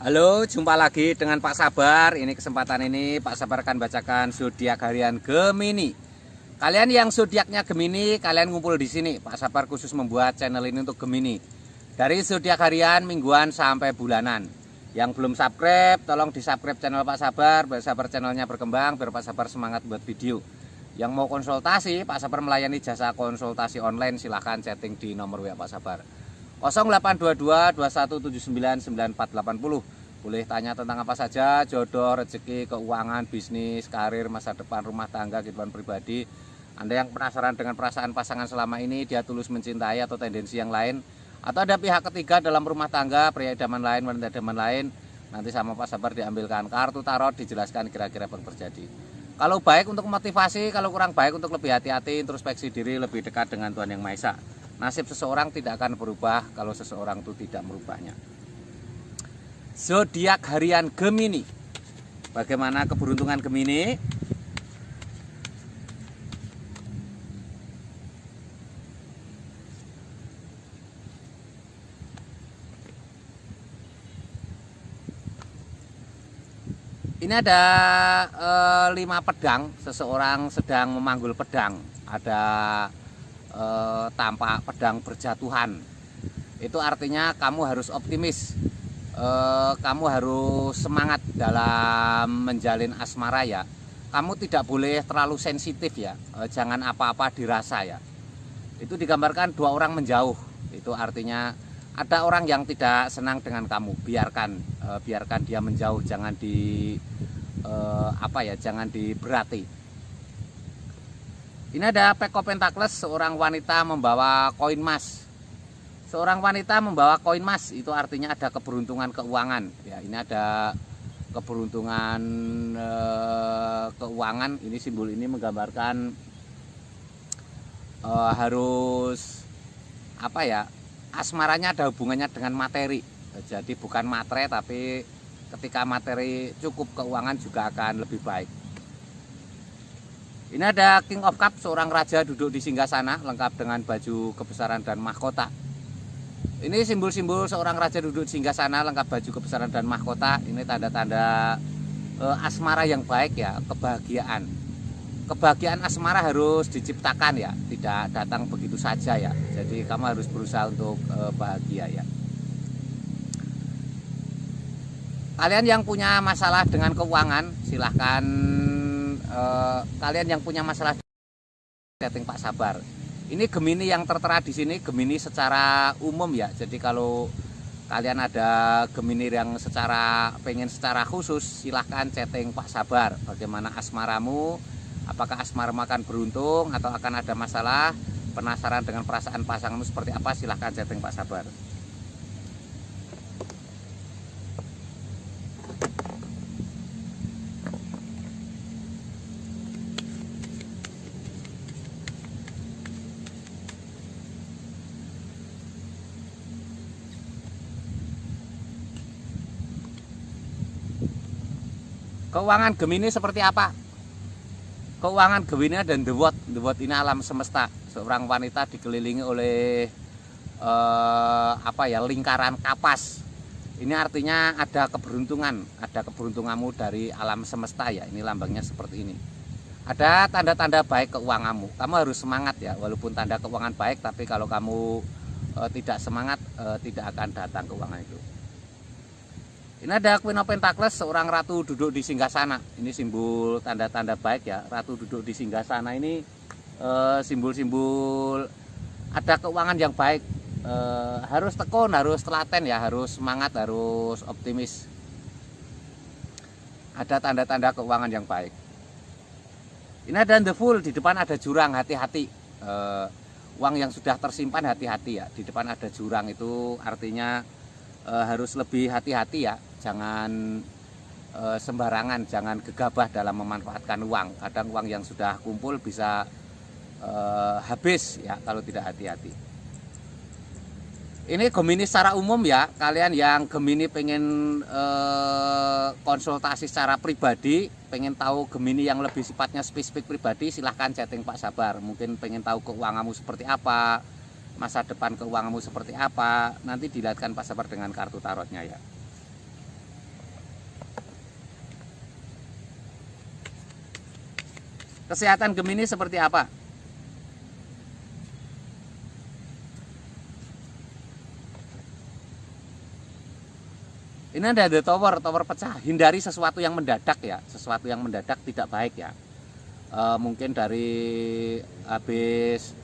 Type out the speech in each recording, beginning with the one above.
Halo, jumpa lagi dengan Pak Sabar. Ini kesempatan ini Pak Sabar akan bacakan zodiak harian Gemini. Kalian yang zodiaknya Gemini, kalian ngumpul di sini. Pak Sabar khusus membuat channel ini untuk Gemini. Dari zodiak harian, mingguan sampai bulanan. Yang belum subscribe, tolong di-subscribe channel Pak Sabar, biar Sabar channelnya berkembang, biar Pak Sabar semangat buat video. Yang mau konsultasi, Pak Sabar melayani jasa konsultasi online, silahkan chatting di nomor WA Pak Sabar 0822 2179 9480. Boleh tanya tentang apa saja, jodoh, rezeki, keuangan, bisnis, karir, masa depan, rumah tangga, kehidupan pribadi. Anda yang penasaran dengan perasaan pasangan selama ini, dia tulus mencintai atau tendensi yang lain, atau ada pihak ketiga dalam rumah tangga, pria idaman lain, wanita idaman lain, nanti sama Pak Sabar diambilkan kartu tarot, dijelaskan kira-kira apa yang terjadi. Kalau baik untuk motivasi, kalau kurang baik untuk lebih hati-hati, introspeksi diri, lebih dekat dengan Tuhan Yang Maha Esa. Nasib seseorang tidak akan berubah kalau seseorang itu tidak merubahnya. Zodiak harian Gemini. Bagaimana keberuntungan Gemini? Ini ada 5 pedang. Seseorang sedang memanggul pedang. Ada tampak pedang berjatuhan. Itu artinya kamu harus optimis. Kamu harus semangat dalam menjalin asmara ya. Kamu tidak boleh terlalu sensitif ya. Jangan apa-apa dirasa ya. Itu digambarkan 2 orang menjauh. Itu artinya ada orang yang tidak senang dengan kamu. Biarkan dia menjauh. Jangan jangan diberati. Ini ada Pack of Pentacles, seorang wanita membawa koin emas. Seorang wanita membawa koin emas, itu artinya ada keberuntungan keuangan. Ya, ini ada keberuntungan keuangan. Ini simbol ini menggambarkan harus asmaranya ada hubungannya dengan materi. Jadi bukan matre, tapi ketika materi cukup, keuangan juga akan lebih baik. Ini ada King of Cups, seorang raja duduk di singgasana lengkap dengan baju kebesaran dan mahkota. Ini simbol-simbol seorang raja duduk di singgasana lengkap baju kebesaran dan mahkota. Ini tanda-tanda asmara yang baik ya, kebahagiaan. Kebahagiaan asmara harus diciptakan ya, tidak datang begitu saja ya. Jadi kamu harus berusaha untuk bahagia ya. Kalian yang punya masalah dengan keuangan, silahkan kalian yang punya masalah setting Pak Sabar. Ini Gemini yang tertera di sini, Gemini secara umum ya. Jadi kalau kalian ada Gemini yang pengen secara khusus, silahkan chatting Pak Sabar. Bagaimana asmaramu? Apakah asmaramu akan beruntung atau akan ada masalah? Penasaran dengan perasaan pasanganmu seperti apa? Silahkan chatting Pak Sabar. Keuangan Gemini seperti apa? Keuangan Gemini dan The World. The World ini alam semesta. Seorang wanita dikelilingi oleh lingkaran kapas. Ini artinya ada keberuntungan, ada keberuntunganmu dari alam semesta ya. Ini lambangnya seperti ini. Ada tanda-tanda baik keuanganmu. Kamu harus semangat ya, walaupun tanda keuangan baik, tapi kalau kamu tidak semangat, tidak akan datang keuangan itu. Ini ada Queen of Pentacles, seorang ratu duduk di singgasana. Ini simbol tanda-tanda baik ya. Ratu duduk di singgasana ini simbol-simbol ada keuangan yang baik. Harus tekun, harus telaten ya, harus semangat, harus optimis. Ada tanda-tanda keuangan yang baik. Ini ada The Fool, di depan ada jurang, hati-hati. Uang yang sudah tersimpan hati-hati ya. Di depan ada jurang, itu artinya harus lebih hati-hati ya. Jangan sembarangan, jangan gegabah dalam memanfaatkan uang. Kadang uang yang sudah kumpul bisa habis ya kalau tidak hati-hati. Ini Gemini secara umum ya. Kalian yang Gemini pengen konsultasi secara pribadi, pengen tahu Gemini yang lebih sifatnya spesifik pribadi, silahkan chatting Pak Sabar. Mungkin pengen tahu keuanganmu seperti apa, masa depan keuanganmu seperti apa, nanti dilihatkan Pak Sabar dengan kartu tarotnya ya. Kesehatan Gemini seperti apa? Ini ada tower pecah. Hindari sesuatu yang mendadak ya. Sesuatu yang mendadak tidak baik ya. Mungkin dari habis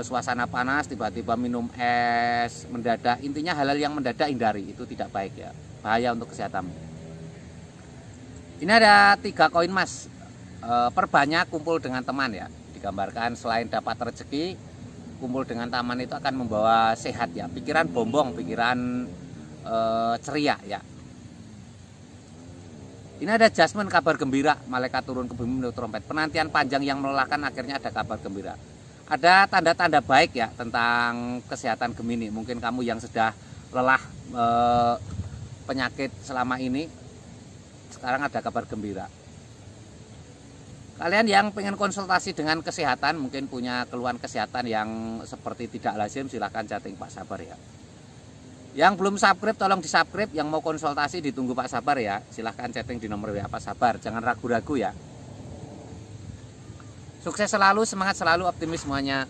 suasana panas tiba-tiba minum es mendadak. Intinya hal-hal yang mendadak hindari, itu tidak baik ya. Bahaya untuk kesehatanmu. Ini ada 3 koin emas. Perbanyak kumpul dengan teman ya. Digambarkan selain dapat rezeki, kumpul dengan teman itu akan membawa sehat ya. Pikiran bombong, pikiran ceria ya. Ini ada adjustment, kabar gembira, malaikat turun ke bumi menurut trompet. Penantian panjang yang melelahkan akhirnya ada kabar gembira. Ada tanda-tanda baik ya tentang kesehatan Gemini. Mungkin kamu yang sudah lelah penyakit selama ini, sekarang ada kabar gembira. Kalian yang pengen konsultasi dengan kesehatan, mungkin punya keluhan kesehatan yang seperti tidak lazim, silahkan chatting Pak Sabar ya. Yang belum subscribe tolong di subscribe, yang mau konsultasi ditunggu Pak Sabar ya. Silahkan chatting di nomor WA Pak Sabar, jangan ragu-ragu ya. Sukses selalu, semangat selalu, optimis semuanya.